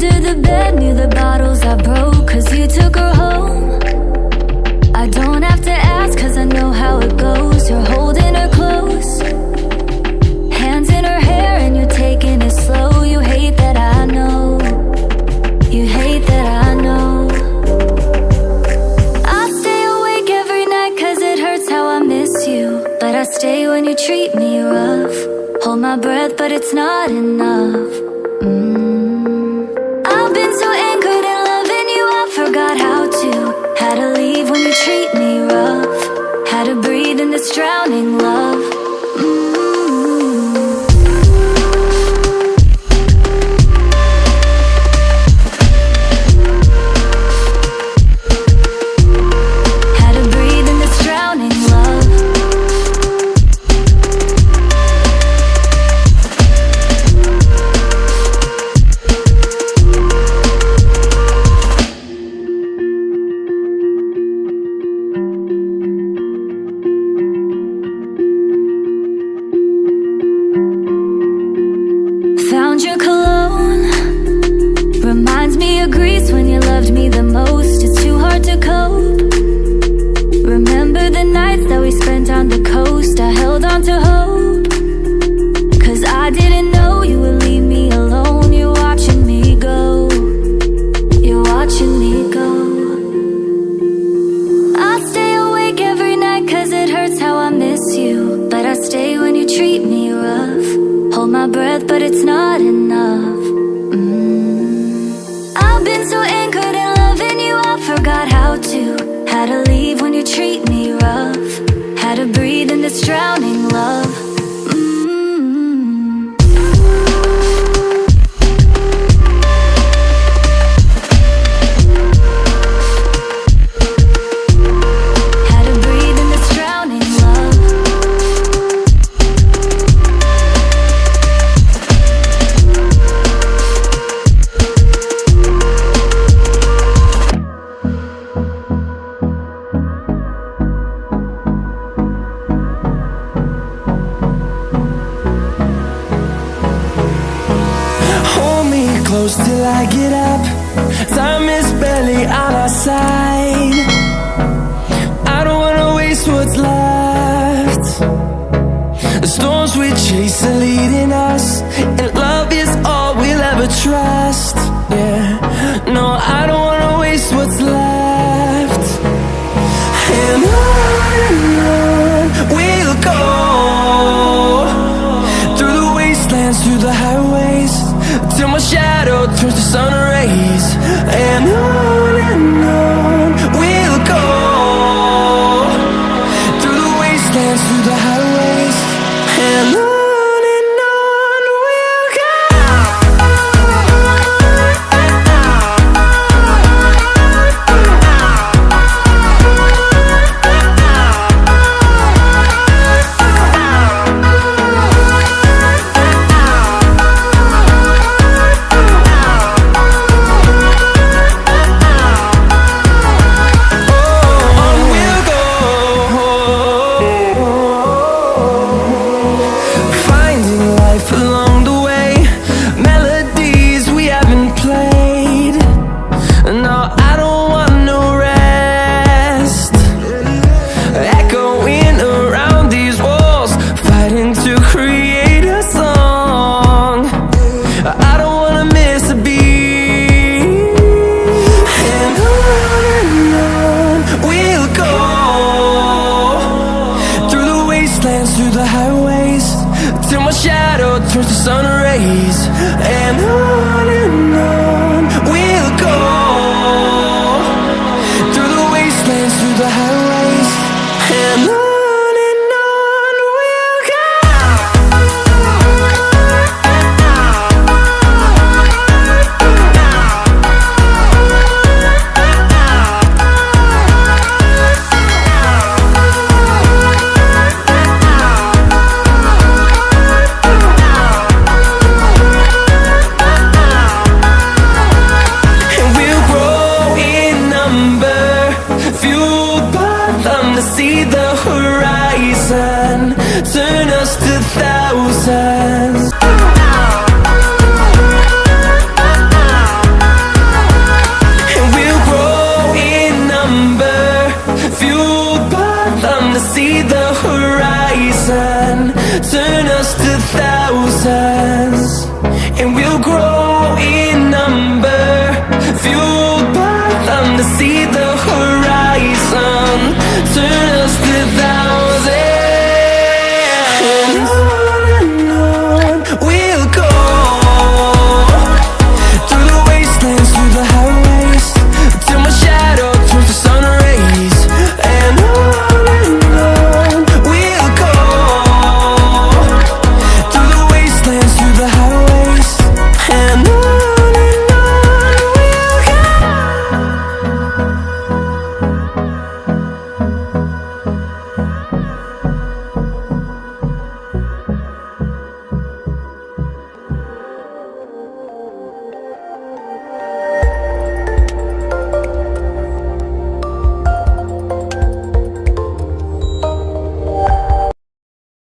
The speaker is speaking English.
Under the bed near the bottles I broke, 'cause you took her home. I don't have to ask, 'cause I know how it goes. You're holding her close, hands in her hair, and you're taking it slow. You hate that I know, you hate that I know. I stay awake every night 'cause it hurts how I miss you, but I stay when you treat me rough. Hold my breath, but it's not enough. I've been so anchored in loving you, I forgot how to leave when you treat me rough. How to breathe in this drowning love. Found your cologne, reminds me of Greece when you loved me the most. It's too hard to cope. Remember the nights that we spent on the coast. I held on to hope, 'cause I didn't know you would leave me alone. You're watching me go, you're watching me go. I stay awake every night 'cause it hurts how I miss you, but I stay when you treat me rough. Hold my breath, but it's not enough. I've been so anchored in loving you, I forgot how to leave when you treat me rough. How to breathe in this drowning love. Close till I get up. Time is barely on our side. I don't wanna waste what's left. The storms we chase are leading us, and